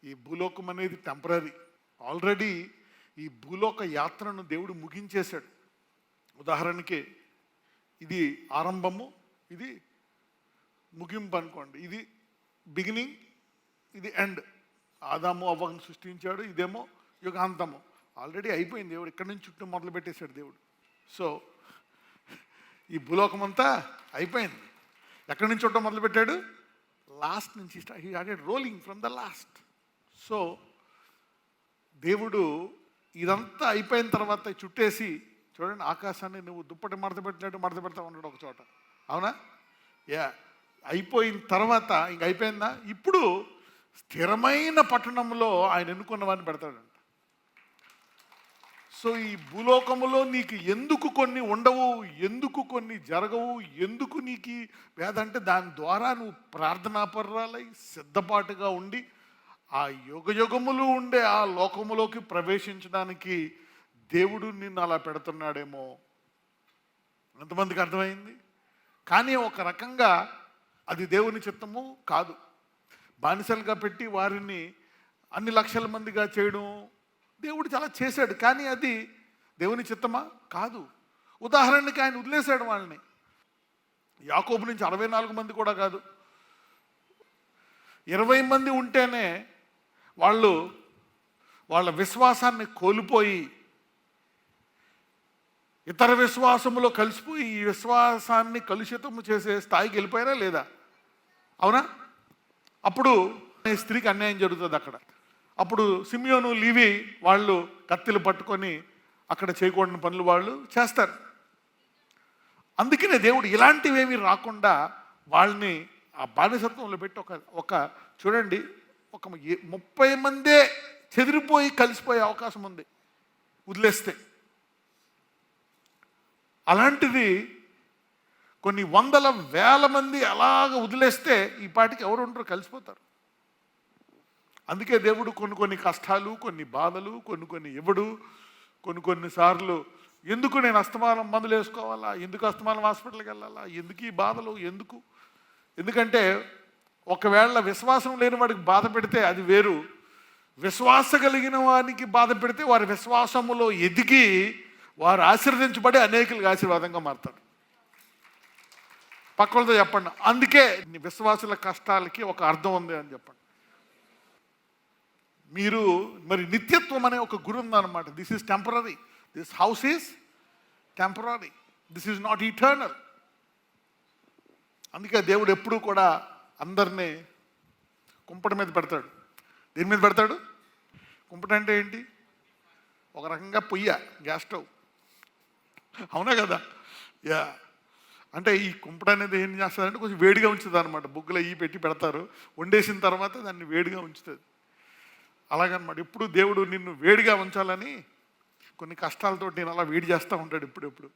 ఈ భూలోకం అనేది టెంపరీ. ఆల్రెడీ ఈ భూలోక యాత్రను దేవుడు ముగించేశాడు. ఉదాహరణకి ఇది ఆరంభము, ఇది ముగింపు అనుకోండి. ఇది బిగినింగ్, ఇది ఎండ్. ఆదాము అవ్వను సృష్టించాడు, ఇదేమో యుగాంతము. ఆల్రెడీ అయిపోయింది. దేవుడు ఇక్కడి నుంచి చుట్టూ మొదలు పెట్టేశాడు దేవుడు. సో ఈ భూలోకం అంతా అయిపోయింది. ఎక్కడి నుంచి చుట్టూ మొదలుపెట్టాడు? లాస్ట్ నుంచి. He started rolling from the last. So దేవుడు ఇదంతా అయిపోయిన తర్వాత చుట్టేసి, చూడండి, ఆకాశాన్ని నువ్వు దుప్పటి మడత పెట్టినట్టు మడత పెడతా ఉన్నాడు ఒక చోట. అవునా? అయిపోయిన తర్వాత ఇంక అయిపోయిందా? ఇప్పుడు స్థిరమైన పట్టణంలో ఆయన ఎన్నుకున్న వాడిని పెడతాడంట. సో ఈ భూలోకములో నీకు ఎందుకు కొన్ని ఉండవు, ఎందుకు కొన్ని జరగవు, ఎందుకు నీకు వేద అంటే దాని ద్వారా నువ్వు ప్రార్థనాపరాలై సిద్ధపాటుగా ఉండి ఆ యుగయుగములు ఉండే ఆ లోకములోకి ప్రవేశించడానికి దేవుడు నిన్ను అలా పెడుతున్నాడేమో. ఎంతమందికి అర్థమైంది? కానీ ఒక రకంగా అది దేవుని చిత్తము కాదు. బానిసలుగా పెట్టి వారిని అన్ని లక్షల మందిగా చేయడం దేవుడు చాలా చేశాడు, కానీ అది దేవుని చిత్తమా? కాదు. ఉదాహరణకి ఆయన వదిలేశాడు వాళ్ళని. యాకోబు నుంచి 64 మంది కూడా కాదు, 20 మంది ఉంటేనే వాళ్ళు వాళ్ళ విశ్వాసాన్ని కోల్పోయి ఇతర విశ్వాసములో కలిసిపోయి ఈ విశ్వాసాన్ని కలుషితము చేసే స్థాయికి వెళ్ళిపోయారా లేదా? అవునా? అప్పుడు స్త్రీకి అన్యాయం జరుగుతుంది అక్కడ. అప్పుడు సిమియోను, లేవి వాళ్ళు కత్తిలు పట్టుకొని అక్కడ చేయకూడని పనులు వాళ్ళు చేస్తారు. అందుకనే దేవుడు ఇలాంటివేమీ రాకుండా వాళ్ళని ఆ బానిసత్వంలో పెట్టి ఒక చూడండి, ఒక 30 మందే చెదిరిపోయి కలిసిపోయే అవకాశం ఉంది వదిలేస్తే. అలాంటిది కొన్ని వందల వేల మంది అలాగ వదిలేస్తే ఈ పాటికి ఎవరు ఉండరు, కలిసిపోతారు. అందుకే దేవుడు కొన్ని కష్టాలు, కొన్ని బాధలు, కొన్ని ఇవ్వడు. కొన్నిసార్లు ఎందుకు నేను అస్తమానం మందులు వేసుకోవాలా, ఎందుకు అస్తమానం హాస్పిటల్కి వెళ్ళాలా, ఎందుకు ఈ బాధలు, ఎందుకంటే ఒకవేళ విశ్వాసం లేని వాడికి బాధ పెడితే అది వేరు. విశ్వాస కలిగిన వారికి బాధ పెడితే వారి విశ్వాసములో ఎదిగి వారు ఆశీర్వదించబడి అనేకులకు ఆశీర్వాదంగా మారుతారు. పక్కలతో చెప్పండి, అందుకే విశ్వాసుల కష్టాలకి ఒక అర్థం ఉంది అని చెప్పండి. మీరు మరి నిత్యత్వం అనే ఒక గురి ఉందన్నమాట. This is temporary, this house is temporary, this is not eternal. అందుకే దేవుడు ఎప్పుడూ కూడా అందరినీ కుంపటి మీద పెడతాడు. దేని మీద పెడతాడు? కుంపటి అంటే ఏంటి? ఒక రకంగా పొయ్య, గ్యాస్ స్టవ్. అవునా కదా? అంటే ఈ కుంపటి అనేది ఏం చేస్తుందంటే కొంచెం వేడిగా ఉంచుతుంది అనమాట. బుగ్గులో పెట్టి పెడతారు, వండేసిన తర్వాత దాన్ని వేడిగా ఉంచుతుంది. అలాగనమాట. ఎప్పుడు దేవుడు నిన్ను వేడిగా ఉంచాలని కొన్ని కష్టాలతో నేను అలా వేడి చేస్తూ ఉంటాడు ఎప్పుడెప్పుడు.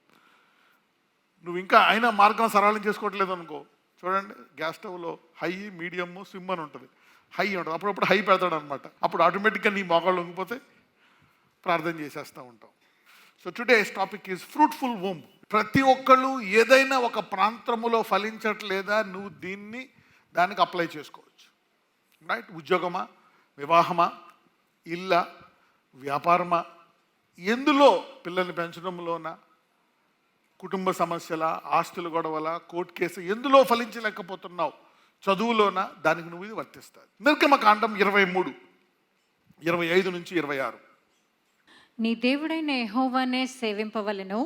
నువ్వు ఇంకా అయినా మార్గం సరళం చేసుకోవట్లేదు అనుకో, చూడండి, గ్యాస్ స్టవ్లో హై, మీడియము, సిమ్ అని ఉంటుంది. హై ఉంటుంది, అప్పుడప్పుడు హై పెడతాడు అనమాట. అప్పుడు ఆటోమేటిక్గా నీ మోకాళ్ళు వంగిపోతే ప్రార్థన చేసేస్తూ ఉంటాం. So today's topic is fruitful womb. ప్రతి ఒక్కళ్ళు ఏదైనా ఒక ప్రాంతములో ఫలించట్లేదా, నువ్వు దానికి అప్లై చేసుకోవచ్చు. రైట్? ఉద్యోగమా, వివాహమా, ఇల్లా, వ్యాపారమా, ఎందులో పిల్లల్ని పెంచడంలోనా, కుటుంబ సమస్యల, ఆస్తుల గొడవల, కోర్టు కేసు, ఎందులో ఫలించలేకపోతున్నావు, చదువులోనా, దానికి నువ్వు ఇది వర్తిస్తుంది. నిర్గమకాండం 23, 25 నుంచి 26. నీ దేవుడైన యెహోవానే సేవింపవలెను,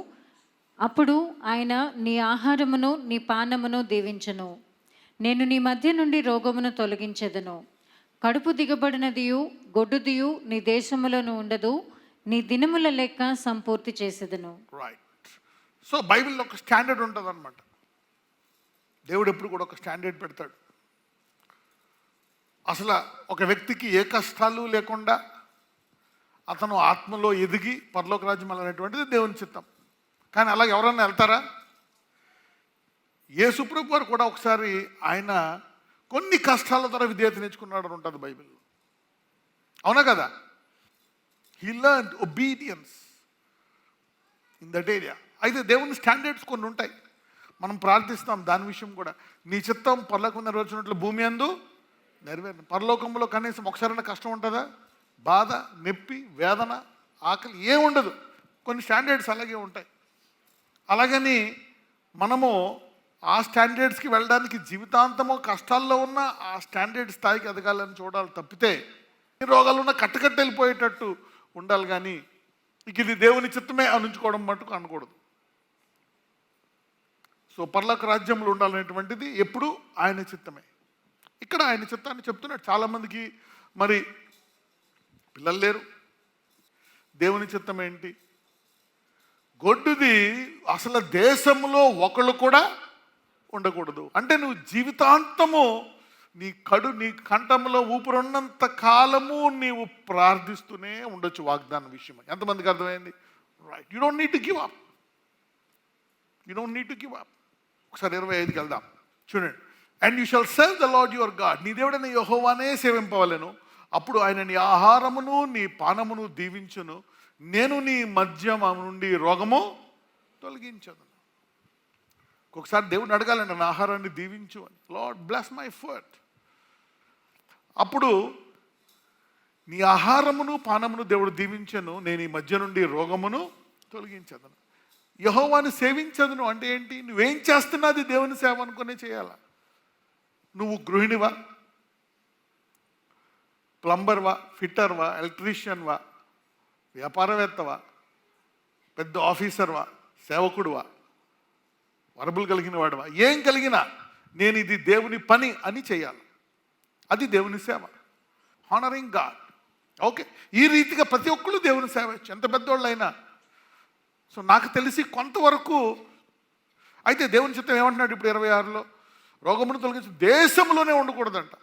అప్పుడు ఆయన నీ ఆహారమును నీ పానమును దీవించును. నేను నీ మధ్య నుండి రోగమును తొలగించెదను. కడుపు దిగబడినదియు గొడ్డుదియు నీ దేశములను ఉండదు. నీ దినముల లెక్క సంపూర్తి చేసేదను. రైట్. సో బైబిల్లో ఒక స్టాండర్డ్ ఉంటుంది అనమాట. దేవుడు ఎప్పుడు కూడా ఒక స్టాండర్డ్ పెడతాడు. అసలు ఒక వ్యక్తికి ఏ కష్టాలు లేకుండా అతను ఆత్మలో ఎదిగి పరలోక రాజ్యం అనేటువంటిది దేవుని చిత్తం. కానీ అలాగే ఎవరన్నా వెళ్తారా? యేసుప్రభు వారు కూడా ఒకసారి ఆయన కొన్ని కష్టాల ద్వారా విధేయత నేర్చుకున్నాడు అని ఉంటుంది బైబిల్లో. అవునా కదా? He learned obedience in that area. అయితే దేవుని స్టాండర్డ్స్ కొన్ని ఉంటాయి. మనం ప్రార్థిస్తాం దాని విషయం కూడా. నీ చిత్తం పరలోకం నెరవేర్చినట్లు భూమి యందు నెరవేరు. పరలోకంలో కనీసం ఒకసారైనా కష్టం ఉంటుందా? బాధ, నొప్పి, వేదన, ఆకలి ఏముండదు. కొన్ని స్టాండర్డ్స్ అలాగే ఉంటాయి. అలాగని మనము ఆ స్టాండర్డ్స్కి వెళ్ళడానికి జీవితాంతము కష్టాల్లో ఉన్న ఆ స్టాండర్డ్ స్థాయికి ఎదగాలని చూడాలి తప్పితే ఈ రోగాలు ఉన్న కట్టకట్టు వెళ్ళిపోయేటట్టు ఉండాలి. కానీ ఇక ఇది దేవుని చిత్తమే అనుంచుకోవడం మటుకు అనకూడదు. సో పరలోక రాజ్యంలో ఉండాలనేటువంటిది ఎప్పుడు ఆయన చిత్తమే. ఇక్కడ ఆయన చిత్తాన్ని చెప్తున్నాడు. చాలామందికి మరి పిల్లలు లేరు. దేవుని చిత్తం ఏంటి? గొడ్డుది అసలు దేశంలో ఒకళ్ళు కూడా ఉండకూడదు. అంటే నువ్వు జీవితాంతము నీ కంఠంలో ఊపిరున్నంత కాలము నీవు ప్రార్థిస్తూనే ఉండొచ్చు వాగ్దానం విషయం. ఎంతమందికి అర్థమైంది? Right. You don't need to give up. You don't need to give up. ఒకసారి 25కి వెళ్దాం. చూడండి. And you shall serve the lord your God. నీ దేవుడైన యెహోవానే సేవింపవలెను. అప్పుడు ఆయన నీ ఆహారమును నీ పానమును దీవించును. నేను నీ మధ్య నుండి రోగము తొలగించదు. ఒకసారి దేవుడిని అడగాలండి, నా ఆహారాన్ని దీవించు అని. Lord bless my food. అప్పుడు నీ ఆహారమును పానమును దేవుడు దీవించను. నేను ఈ మధ్య నుండి రోగమును తొలగించదను. యెహోవాను సేవించదును అంటే ఏంటి? నువ్వేం చేస్తున్నది దేవుని సేవ అనుకునే చేయాలా. నువ్వు గృహిణివా, ప్లంబర్వా, ఫిట్టర్వా, ఎలక్ట్రీషియన్వా, వ్యాపారవేత్తవా, పెద్ద ఆఫీసర్వా, సేవకుడువా, వరబులు కలిగిన వాడువా, ఏం కలిగినా నేను ఇది దేవుని పని అని చేయాలి. అది దేవుని సేవ. Honouring God. ఓకే, ఈ రీతిగా ప్రతి ఒక్కళ్ళు దేవుని సేవ ఇచ్చు, ఎంత పెద్దోళ్ళు అయినా. సో నాకు తెలిసి కొంతవరకు అయితే దేవుని చిత్తం ఏమంటున్నాడు ఇప్పుడు 26లో? రోగమును తొలగించి దేశంలోనే ఉండకూడదంట.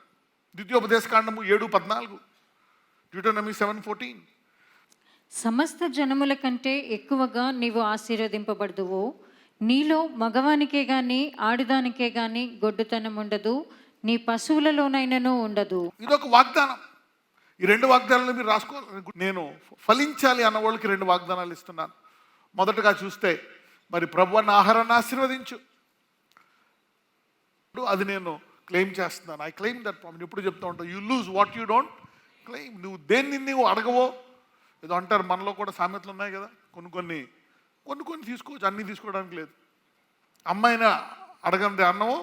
ద్వితీయోపదేశకాండము 7:14, డ్యూటోనమీ 7:14. సమస్త జనముల కంటే ఎక్కువగా నీవు ఆశీర్వదింపబడదువు. నీలో మగవానికే గాని ఆడుదానికే గాని గొడ్డుతనం ఉండదు. నీ పశువులలోనైనను ఉండదు. ఇదొక వాగ్దానం. ఈ 2 వాగ్దానాలు మీరు రాసుకోవాలి. నేను ఫలించాలి అన్న వాళ్ళకి 2 వాగ్దానాలు ఇస్తున్నాను. మొదటగా చూస్తే మరి ప్రభువు అన్న ఆహారాన్ని ఆశీర్వదించు. అది నేను క్లెయిమ్ చేస్తున్నాను. I claim that promise. ఇప్పుడు చెప్తూ ఉంటాను, you lose what you don't claim. నువ్వు దేన్ని నువ్వు అడగవో ఏదో అంటారు. మనలో కూడా సామెతలు ఉన్నాయి కదా, కొన్ని తీసుకోవచ్చు, అన్నీ తీసుకోవడానికి లేదు. అమ్మాయినా అడగంది అన్నమో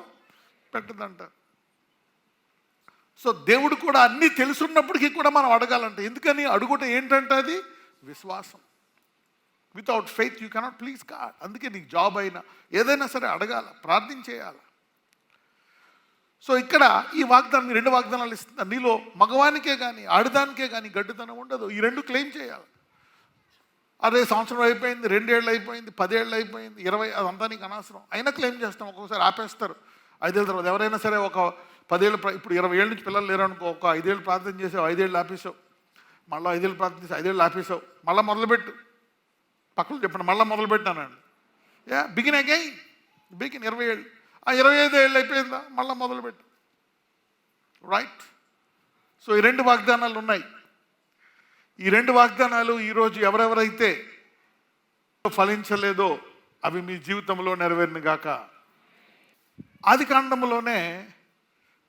పెట్టదంటారు. సో దేవుడు కూడా అన్నీ తెలుసున్నప్పటికీ కూడా మనం అడగాలంటే. ఎందుకని అడుగుట ఏంటంటే అది విశ్వాసం. Without faith you cannot please God. అందుకే నీకు జాబ్ అయినా ఏదైనా సరే అడగాల, ప్రార్థన చేయాలి. సో ఇక్కడ ఈ వాగ్దానం 2 వాగ్దానాలు ఇస్తున్నారు. నీలో మగవానికే కానీ ఆడదానికే కానీ గడ్డుతనం ఉండదు. ఈ 2 క్లెయిమ్ చేయాలి. అదే సంవత్సరం అయిపోయింది, 2 ఏళ్ళు అయిపోయింది, 10 ఏళ్ళు అయిపోయింది, 20, అదంతా నీకు అనవసరం. అయినా క్లెయిమ్ చేస్తాం. ఒక్కొక్కసారి ఆపేస్తారు 5 ఏళ్ళ తర్వాత. ఎవరైనా సరే ఒక 10 ఏళ్ళు, ఇప్పుడు 20 ఏళ్ళ నుంచి పిల్లలు లేరనుకో, ఒక 5 ఏళ్ళు ప్రార్థన చేసావు, 5 ఏళ్ళు ఆపేసావు, మళ్ళీ 5 ఏళ్ళు ప్రార్థన చేసి 5 ఏళ్ళు ఆపేసావు, మళ్ళీ మొదలుపెట్టు. పక్కన చెప్పండి, మళ్ళీ మొదలుపెట్టానండి. Begin again. 20 ఏళ్ళు, 25 ఏళ్ళు అయిపోయిందా, మళ్ళీ మొదలుపెట్టు. రైట్. సో ఈ 2 వాగ్దానాలు ఉన్నాయి. ఈ 2 వాగ్దానాలు ఈరోజు ఎవరెవరైతే ఫలించలేదో అవి మీ జీవితంలో నెరవేరిన గాక. ఆది కాండంలోనే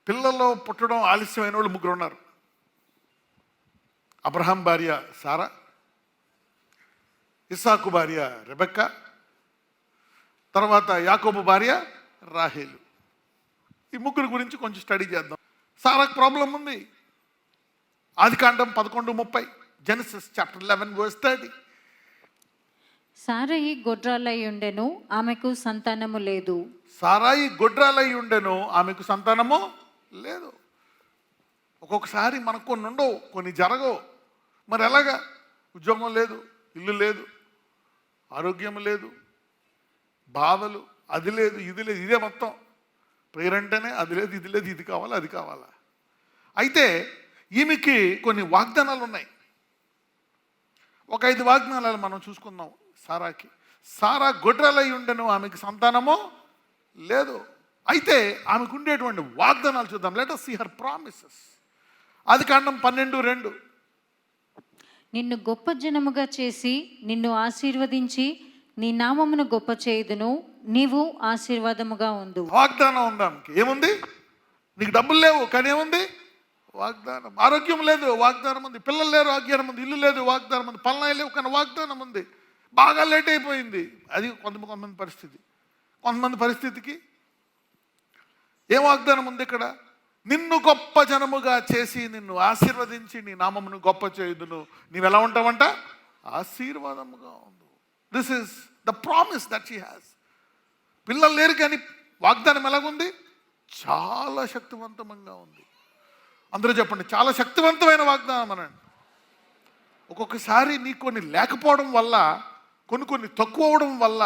పిల్లల్లో పుట్టడం ఆలస్యమైన వాళ్ళు 3 ఉన్నారు. అబ్రహాం భార్య సారా, ఇస్సాకు భార్య రెబెక్కా, తర్వాత యాకోబు భార్య రాహేలు. ఈ 3 గురించి కొంచెం స్టడీ చేద్దాం. సారాకు ప్రాబ్లం ఉంది. ఆది కాండం 11:30, జెనసిస్ చాప్టర్ 11:30. సారయి గొడ్రాలై ఉండెను, ఆమెకు సంతానము లేదు. సారాయి గొడ్రాలై ఉండెను, ఆమెకు సంతానము లేదు. ఒక్కొక్కసారి మనకు కొన్ని ఉండవు, కొన్ని జరగవు. మరి ఎలాగా? ఉద్యోగం లేదు, ఇల్లు లేదు, ఆరోగ్యం లేదు, బాధలు, అది లేదు, ఇది లేదు, ఇదే మొత్తం. ప్రేయర్ అంటేనే అది లేదు, ఇది లేదు, ఇది కావాలా, అది కావాలా. అయితే ఈమెకి కొన్ని వాగ్దానాలు ఉన్నాయి. ఒక 5 వాగ్దానాలు మనం చూసుకుందాం సారాకి. సారా గొడ్రాలై ఉండెను, ఆమెకి సంతానము లేదు. అయితే ఆమెకు ఉండేటువంటి వాగ్దానాలు చూద్దాం. Let us see her promises. ఆది కాండం 12:2. నిన్ను గొప్ప జనముగా చేసి నిన్ను ఆశీర్వదించి నీ నామమును గొప్ప చేయుదును, నీవు ఆశీర్వాదముగా ఉండు. వాగ్దానం ఉంది ఆమెకి. ఏముంది? నీకు డబ్బులు లేవు, కానీ ఏముంది? వాగ్దానం. ఆరోగ్యం లేదు, వాగ్దానం ఉంది. పిల్లలు లేరు, వాగ్దానం ఉంది. ఇల్లు లేదు, వాగ్దానం ఉంది. పలానా లేవు కానీ వాగ్దానం ఉంది. బాగా లేట్ అయిపోయింది, అది కొంతమంది పరిస్థితి. కొంతమంది పరిస్థితికి ఏం వాగ్దానం ఉంది ఇక్కడ? నిన్ను గొప్ప జనముగా చేసి నిన్ను ఆశీర్వదించి నీ నామమును గొప్ప చేయుదును. నీవు ఎలా ఉంటావంట? ఆశీర్వాదముగా ఉండు. This is the promise that she has. పిల్లలు లేరు కానీ వాగ్దానం ఎలాగుంది? చాలా శక్తివంతంగా ఉంది. అందరూ చెప్పండి, చాలా శక్తివంతమైన వాగ్దానం అనండి. ఒక్కొక్కసారి నీకు కొన్ని లేకపోవడం వల్ల, కొన్ని తక్కువ అవడం వల్ల,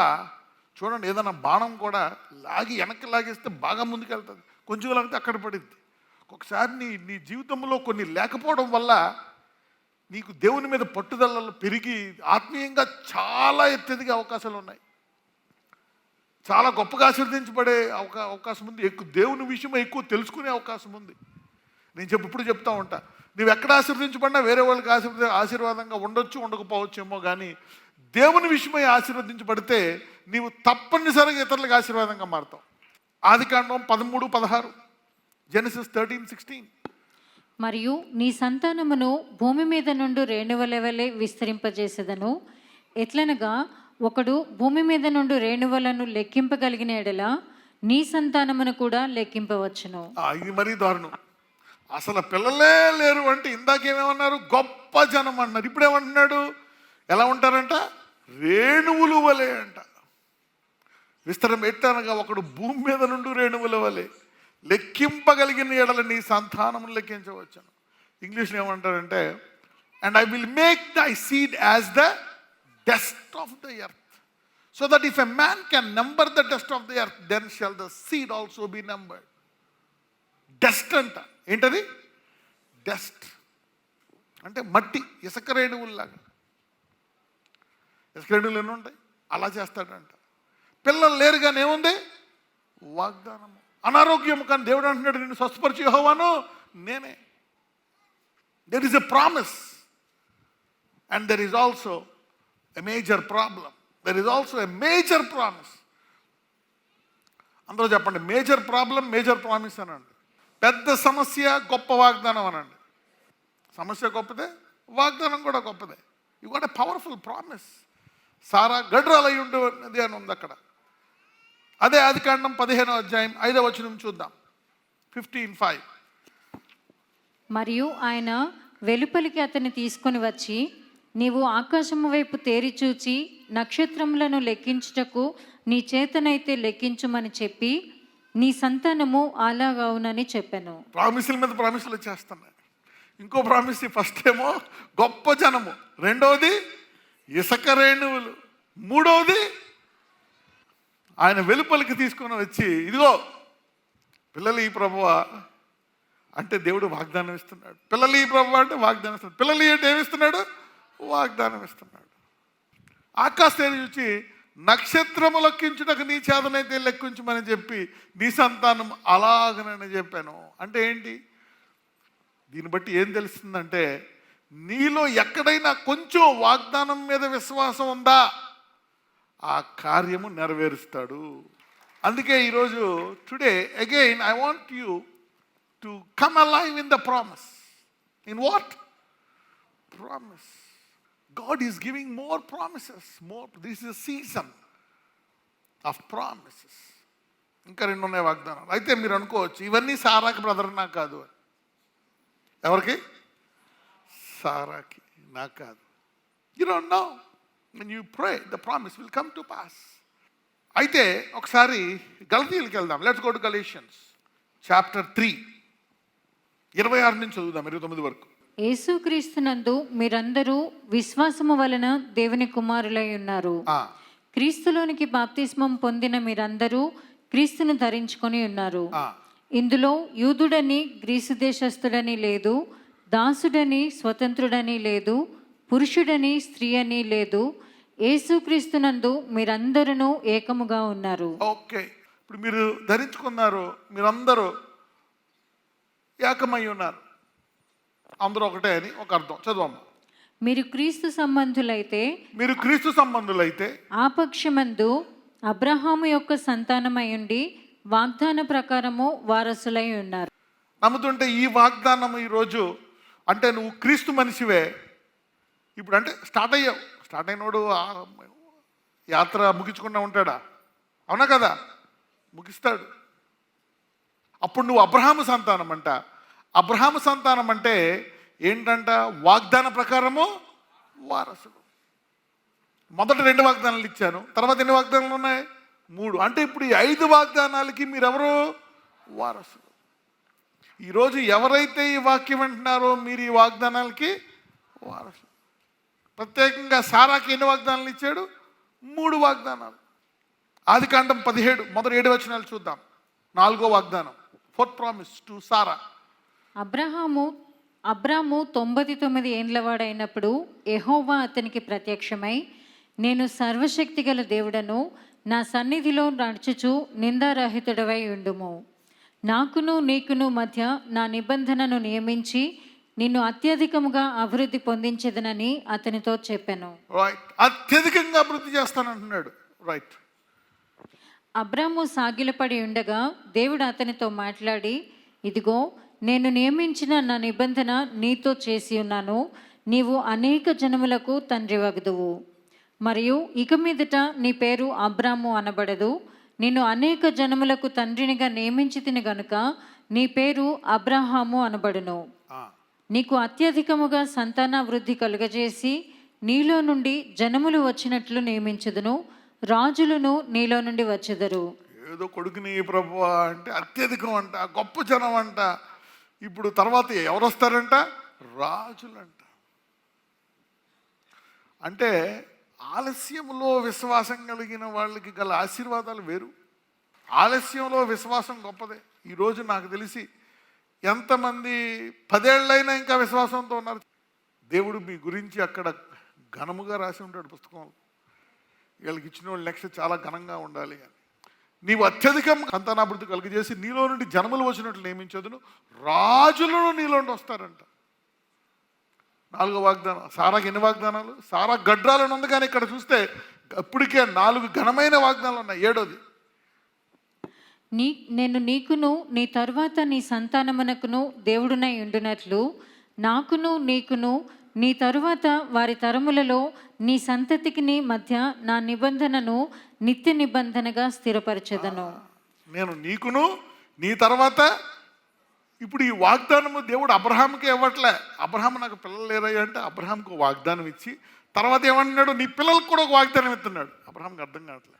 చూడండి, ఏదైనా బాణం కూడా లాగి వెనక్కి లాగేస్తే బాగా ముందుకెళ్తుంది, కొంచెం లాగితే అక్కడ పడింది. ఒక్కొక్కసారి నీ జీవితంలో కొన్ని లేకపోవడం వల్ల నీకు దేవుని మీద పట్టుదలలు పెరిగి ఆత్మీయంగా చాలా ఎత్తెదిగే అవకాశాలు ఉన్నాయి. చాలా గొప్పగా ఆశీర్వదించబడే అవకాశం ఉంది. దేవుని విషయం ఎక్కువ తెలుసుకునే అవకాశం ఉంది. నేను ఇప్పుడు చెప్తా ఉంటా, నువ్వు ఎక్కడ ఆశీర్వదించబడినా వేరే వాళ్ళకి ఆశీర్వాదంగా ఉండొచ్చు, ఉండకపోవచ్చేమో, కానీ దేవుని విషయమై ఆశీర్వదించబడితే నీవు తప్పనిసరిగా ఇతరులకు ఆశీర్వాదంగా మారుతావు. ఆదికాండం 13:16, జెనసిస్ 13:16. మరియు నీ సంతానమును భూమి మీద నుండి రేణువుల వలె విస్తరింపజేసేదను. ఎట్లనగా ఒకడు భూమి మీద నుండి రేణువులను లెక్కింపగలిగిన ఎడల నీ సంతానమును కూడా లెక్కింపవచ్చును. ఇది మరీ దారుణం. అసలు పిల్లలే లేరు అంటే ఇందాకేమేమన్నారు? గొప్ప జనం అన్నారు. ఇప్పుడు ఏమంటున్నాడు? ఎలా ఉంటారంట? రేణువులు వలె అంట. విస్తరం ఎట్టనగా ఒకడు భూమి మీద నుండి రేణువుల వలె లెక్కింపగలిగిన ఎడల నీ సంతానమును లెక్కించవచ్చును. ఇంగ్లీష్లో ఏమంటారంటే, and I will make thy seed as the dust of the earth, so that if a man can number the dust of the earth, then shall the seed also be numbered. Dust అంట. ఏంటది? Dust అంటే మట్టి, ఇసుక రేణువుల్లాగా. ఇసుక రేణువులు ఎన్ని ఉంటాయి? అలా చేస్తాడంట. పిల్లలు లేరు కానీ ఏముంది? వాగ్దానము. అనారోగ్యము కానీ దేవుడు అంటున్నాడు, నిన్ను స్వస్థపరిచి యెహోవాను నేనే. There is a promise and there is also a major problem. There is also a major promise. అందరూ చెప్పండి, మేజర్ ప్రాబ్లం, మేజర్ ప్రామిస్ అనండి. పెద్ద సమస్య, గొప్ప వాగ్దానం అనండి. సమస్య గొప్పదే, వాగ్దానం కూడా గొప్పదే. You got a powerful promise. Sarah గడ్రాలై ఉండేది అని ఉంది అక్కడ. అదే ఆదికాండం 15:5 చూద్దాం. 15:5. మరియు ఆయన వెలుపలికి అతన్ని తీసుకొని వచ్చి, నీవు ఆకాశము వైపు తేరి చూచి నక్షత్రములను లెక్కించుటకు నీ చేతనైతే లెక్కించుమని చెప్పి నీ సంతానము అలాగవునని చెప్పాను. ప్రామిసుల మీద ప్రామిసులు చేస్తున్నాను. ఇంకో ప్రామిస్, ఫస్ట్ ఏమో గొప్ప జనము, రెండవది ఇసుక రేణువులు, మూడవది ఆయన వెలుపలికి తీసుకొని వచ్చి, ఇదిగో పిల్లలు ఈ ప్రభువా అంటే దేవుడు వాగ్దానం ఇస్తున్నాడు. పిల్లలు ఈ ప్రభువా అంటే వాగ్దానం ఇస్తున్నాడు. పిల్లలు అంటే ఏమిస్తున్నాడు? వాగ్దానం ఇస్తున్నాడు. ఆకాశాన్ని చూచి నక్షత్రము లెక్కించుటకు నీ చేతనైతే లెక్కించమని చెప్పి నీ సంతానం అలాగనని చెప్పాను. అంటే ఏంటి? దీన్ని బట్టి ఏం తెలుస్తుందంటే, నీలో ఎక్కడైనా కొంచెం వాగ్దానం మీద విశ్వాసం ఉందా, ఆ కార్యము నెరవేరుస్తాడు. అందుకే ఈరోజు today again I want you to come alive in the promise. In what? Promise. God is giving more promises. This is a season of promises. ఇంకా 2 ఉన్నాయి వాగ్దానాలు. అయితే మీరు అనుకోవచ్చు, ఇవన్నీ సారాకి బ్రదర్ నాకు కాదు అని. ఎవరికి? సారాకి, నాకు కాదు. You don't know. When you pray, the promise will come to pass. అయితే ఒకసారి గలతీయులకు వెళ్దాం. Let's go to Galatians chapter 3, 26 నుంచి చదువుదాం 29 వరకు. యేసుక్రీస్తునందు మీరందరూ విశ్వాసము వలన దేవుని కుమారులై ఉన్నారు. క్రీస్తులోనికి బాప్తిస్మం పొందిన మీరందరూ క్రీస్తును ధరించుకొని ఉన్నారు. ఇందులో యూదుడని గ్రీసు దేశస్థుడని లేదు, దాసుడని స్వతంత్రుడని లేదు, పురుషుడని స్త్రీ అని లేదు, యేసుక్రీస్తునందు మీరందరూ ఏకముగా ఉన్నారు. ఓకే, ఇప్పుడు మీరు ధరించుకున్నారు, మీరందరూ ఏకమై ఉన్నారు, అందరూ ఒకటే అని ఒక అర్థం. చదవమ్మా. మీరు క్రీస్తు సంబంధులైతే ఆ పక్షమందు అబ్రహాము యొక్క సంతానమై ఉండి వాగ్దాన ప్రకారము వారసులై ఉన్నారు. నమ్ముతుంటే ఈ వాగ్దానం ఈరోజు అంటే నువ్వు క్రీస్తు మనిషివే ఇప్పుడు, అంటే స్టార్ట్ అయ్యావు. స్టార్ట్ అయినోడు ఆ యాత్ర ముగించకుండా ఉంటాడా? అవునా కదా? ముగిస్తాడు. అప్పుడు నువ్వు అబ్రహాము సంతానం అంట. అబ్రహాము సంతానం అంటే ఏంటంట? వాగ్దాన ప్రకారము వారసుడు. మొదట 2 వాగ్దానాలు ఇచ్చాను, తర్వాత ఎన్ని వాగ్దానాలు ఉన్నాయి? 3. అంటే ఇప్పుడు ఈ 5 వాగ్దానాలకి మీరెవరు? వారసులు. ఈరోజు ఎవరైతే ఈ వాక్యం వింటున్నారో మీరు ఈ వాగ్దానాలకి వారసులు. ప్రత్యేకంగా సారాకి ఎన్ని వాగ్దానాలు ఇచ్చాడు? 3 వాగ్దానాలు. ఆదికాండం 17 మొదటి 7 వచనాలు చూద్దాం. 4వ వాగ్దానం, 4th ప్రామిస్ టు సారా. అబ్రాము 99 ఏండ్లవాడైనప్పుడు యెహోవా అతనికి ప్రత్యక్షమై, నేను సర్వశక్తిగల దేవుడను, నా సన్నిధిలో నడుచుచు నిందారహితుడవై ఉండుము. నాకును నీకును మధ్య నా నిబంధనను నియమించి నిన్ను అత్యధికముగా అభివృద్ధి పొందించదనని అతనితో చెప్పాను. రైట్, అత్యధికంగా అభివృద్ధి చేస్తానంటున్నాడు. రైట్. అబ్రాము సాగిలపడి ఉండగా దేవుడు అతనితో మాట్లాడి, ఇదిగో నేను నియమించిన నా నిబంధన నీతో చేసి ఉన్నాను. నీవు అనేక జనములకు తండ్రి వగదువు. మరియు ఇక మీదట నీ పేరు అబ్రాము అనబడదు. నిన్ను అనేక జనములకు తండ్రినిగా నియమించి తిని గనుక నీ పేరు అబ్రహాము అనబడును. నీకు అత్యధికముగా సంతానావృద్ధి కలుగజేసి నీలో నుండి జనములు వచ్చినట్లు నియమించుదును. రాజులను నీలో నుండి వచ్చెదరు. ఏదో కొడుకుని ప్రభువా అంటే అత్యధికం అంట, గొప్ప జనం అంట. ఇప్పుడు తర్వాత ఎవరు వస్తారంట? రాజులంట. అంటే ఆలస్యంలో విశ్వాసం కలిగిన వాళ్ళకి గల ఆశీర్వాదాలు వేరు. ఆలస్యంలో విశ్వాసం గొప్పదే. ఈరోజు నాకు తెలిసి ఎంతమంది 10 ఏళ్ళైనా ఇంకా విశ్వాసంతో ఉన్నారు. దేవుడు మీ గురించి అక్కడ ఘనముగా రాసి ఉంటాడు పుస్తకంలో. వీళ్ళకి ఇచ్చిన వాళ్ళు నెక్స్ట్ చాలా ఘనంగా ఉండాలి అని. నీవు అత్యధికం సంతానాభివృద్ధి కలుగజేసి నీలో నుండి జనములు వచ్చినట్లు నియమించదును. రాజులను నీలో నుండి వస్తారంట. 4వ వాగ్దానం. సారాకి ఎన్ని వాగ్దానాలు? సారా గడ్రాలను ఉంది, కానీ ఇక్కడ చూస్తే ఇప్పటికే 4 ఘనమైన వాగ్దానాలు ఉన్నాయి. 7వది, నేను నీకును నీ తరువాత నీ సంతానమునకును దేవుడునై ఉండునట్లు నాకును నీకును నీ తరువాత వారి తరములలో నీ సంతతికి నీ మధ్య నా నిబంధనను నిత్య నిబంధనగా స్థిరపరచెదను. నేను నీకును నీ తర్వాత. ఇప్పుడు ఈ వాగ్దానము దేవుడు అబ్రహాంకి ఇవ్వట్లే. అబ్రహాం నాకు పిల్లలు లేరయ్యా అంటే అబ్రహాంకు వాగ్దానం ఇచ్చి తర్వాత ఏమన్నాడు? నీ పిల్లలకు కూడా ఒక వాగ్దానం ఇస్తున్నాడు. అబ్రహాంకి అర్థం కావట్లే.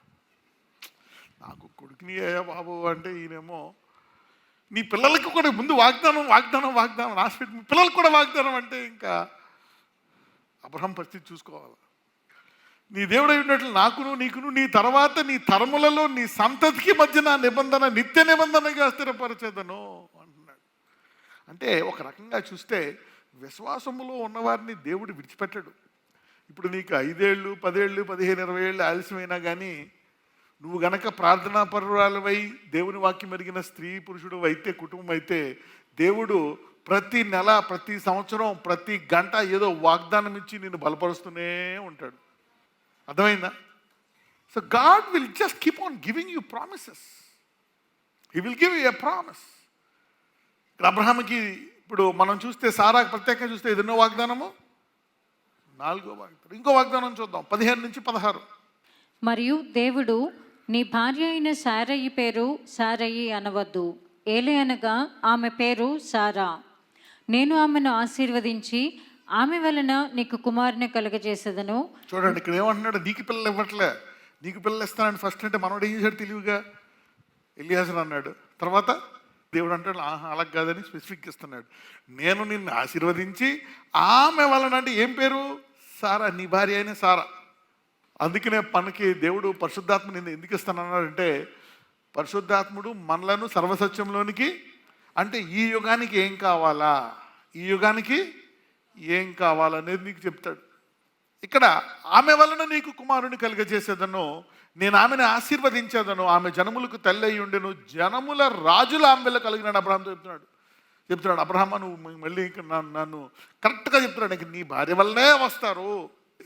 నాకు కొడుకుని అయ్యా బాబు అంటే ఈయనేమో నీ పిల్లలకి కూడా ముందు వాగ్దానం వాగ్దానం వాగ్దానం రాసిపెట్టి మీ పిల్లలకు కూడా వాగ్దానం అంటే ఇంకా అబ్రహాం పరిస్థితి చూసుకోవాలి. నీ దేవుడై ఉన్నట్లు నాకును నీకును నీ తర్వాత నీ తరములలో నీ సంతతికి మధ్య నా నిబంధన నిత్య నిబంధనగా స్థిరపరచేదను అంటున్నాడు. అంటే ఒక రకంగా చూస్తే విశ్వాసములో ఉన్నవారిని దేవుడు విడిచిపెట్టాడు. ఇప్పుడు నీకు 5 ఏళ్ళు 10 ఏళ్ళు 15 20 ఏళ్ళు ఆలస్యమైనా కానీ నువ్వు గనక ప్రార్థనా పరురాలవై దేవుని వాక్యం ఎరిగిన స్త్రీ పురుషుడు అయితే, కుటుంబం అయితే, దేవుడు ప్రతి నెల ప్రతి సంవత్సరం ప్రతి గంట ఏదో వాగ్దానం ఇచ్చి నిన్ను బలపరుస్తూనే ఉంటాడు. అర్థమైందా? So God will just keep on giving you promises. He will give you a promise. అబ్రహాంకి ఇప్పుడు మనం చూస్తే సారాకు ప్రత్యేకంగా చూస్తే ఇది ఎన్నో వాగ్దానము? 4వ వాగ్దానం. ఇంకో వాగ్దానం చూద్దాం, 15 నుంచి 16. మరియు దేవుడు, నీ భార్య అయిన శారయి పేరు శారయి అనవద్దు, ఏలే అనగా ఆమె పేరు సారా. నేను ఆమెను ఆశీర్వదించి ఆమె వలన నీకు కుమారుని కలుగజేసేదను. చూడండి ఇక్కడ ఏమంటున్నాడు? నీకు పిల్లలు ఇవ్వట్లే, నీకు పిల్లలు ఇస్తానని ఫస్ట్ అంటే మనోడు ఏం చేశాడు తెలివిగా? ఎలియాజరు అన్నాడు. తర్వాత దేవుడు అంటాడు అలా కాదని స్పెసిఫిక్ ఇస్తున్నాడు. నేను నిన్ను ఆశీర్వదించి ఆమె వలన అంటే ఏం పేరు? సారా, నీ భార్య అయిన సారా. అందుకనే మనకి దేవుడు పరిశుద్ధాత్మ నిన్ను ఎందుకు ఇస్తానన్నాడంటే పరిశుద్ధాత్ముడు మనలను సర్వసత్యంలోనికి, అంటే ఈ యుగానికి ఏం కావాలా, ఈ యుగానికి ఏం కావాలనేది నీకు చెప్తాడు. ఇక్కడ ఆమె వలన నీకు కుమారుని కలిగజేసేదను, నేను ఆమెను ఆశీర్వదించేదను, ఆమె జనములకు తల్లి అయి ఉండెను, జనముల రాజుల ఆమెలో కలిగినాడు. అబ్రహాంతో చెప్తున్నాడు అబ్రహాం నువ్వు మళ్ళీ నన్ను కరెక్ట్గా చెప్తున్నాడు, ఇంక నీ భార్య వల్లనే వస్తారు.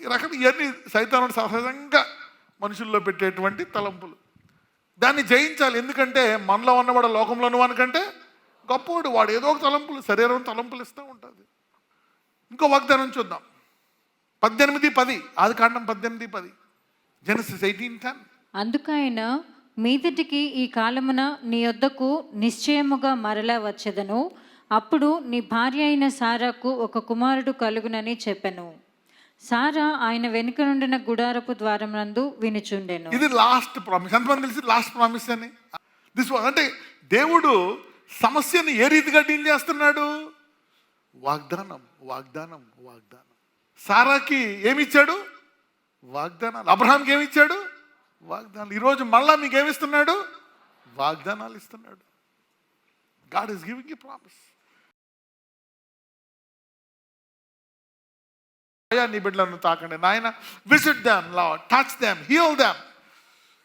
ఈ రకం ఇవన్నీ సైతానుడు సహజంగా మనుషుల్లో పెట్టేటువంటి తలంపులు. దాన్ని జయించాలి. ఎందుకంటే మనలో ఉన్నవాడు లోకంలో ఉన్నవానికంటే గొప్పవాడు, వాడు ఏదో ఒక తలంపులు, శరీరం తలంపులు ఇస్తూ ఉంటుంది. ఇంకో వాగ్దానం చూద్దాం. 18:10, ఆదికాండం 18:10, జెనసిస్ 18:10. అందుకైన మీదటికి ఈ కాలమున నీ యొద్దకు నిశ్చయముగా మరలా వచ్చెదను, అప్పుడు నీ భార్య అయిన సారాకు ఒక కుమారుడు కలుగునని చెప్పెను. సారా ఆయన వెనుక నుండిన గుడారపు ద్వారమునందు వినుచుండెను. ఇది లాస్ట్ ప్రామిస్. ఎంతమంది తెలిసి లాస్ట్ ప్రామిస్ అని? అంటే దేవుడు సమస్యని ఏ రీతిగా డీల్ చేస్తున్నాడు? వాగ్దానం, వాగ్దానం, వాగ్దానం. సారాకి ఏమిచ్చాడు? వాగ్దానాలు. అబ్రహాంకి ఏమిచ్చాడు? వాగ్దానాలు. ఈరోజు మళ్ళా మీకు ఏమిస్తున్నాడు? వాగ్దానాలు ఇస్తున్నాడు. God is giving you promise. అయ్యా నీ బిడ్డలను తాకండి నాయన, visit them Lord, touch them, heal them.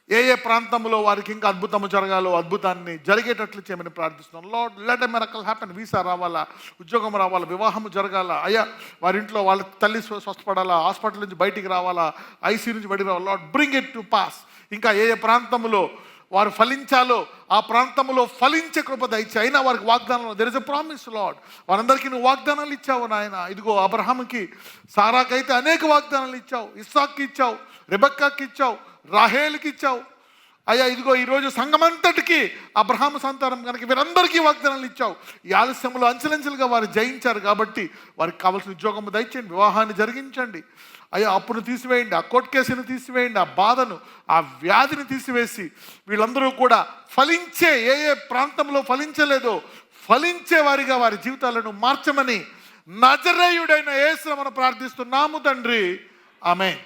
ఏ ఏ ప్రాంతంలో వారికి ఇంకా అద్భుతము జరగాలో అద్భుతాన్ని జరిగేటట్లు చేయమని ప్రార్థిస్తున్నాం. Lord, let a miracle happen. Visa రావాలా, ఉద్యోగం రావాలా, వివాహము జరగాల. అయ్యా వారి ఇంట్లో వాళ్ళ తల్లి స్వస్థపడాలా, హాస్పిటల్ నుంచి బయటికి రావాలా, ఐసీ నుంచి బయటికి రావాలా. Lord, bring it to pass. ఇంకా ఏ ఏ ప్రాంతంలో వారు ఫలించాలో ఆ ప్రాంతంలో ఫలించే కృప దయచి. అయినా వారికి వాగ్దానాలు, there is a promise lord. వారందరికీ నువ్వు వాగ్దానాలు ఇచ్చావు నాయన. ఇదిగో అబ్రహాముకి, సారాకైతే అనేక వాగ్దానాలు ఇచ్చావు. ఇస్సాక్కి ఇచ్చావు, రెబెక్కాకి ఇచ్చావు, రాహేలుకి ఇచ్చావు. అయ్యా ఇదిగో ఈరోజు సంఘమంతటికి అబ్రహాము సంతానం కనుక వీరందరికీ వాగ్దానాలు ఇచ్చావు. ఈ ఆలస్యంలో అంచెలంచెలుగా వారు జయించారు కాబట్టి వారికి కావాల్సిన ఉద్యోగం దయచేయండి, వివాహాన్ని జరిగించండి. అయ్యా అప్పును తీసివేయండి, ఆ కోర్టు కేసును తీసివేయండి, ఆ బాధను, ఆ వ్యాధిని తీసివేసి వీళ్ళందరూ కూడా ఫలించే, ఏ ఏ ప్రాంతంలో ఫలించలేదో ఫలించే వారిగా వారి జీవితాలను మార్చమని నజరేయుడైన యేసు మనం ప్రార్థిస్తున్నాము తండ్రి. ఆమేన్.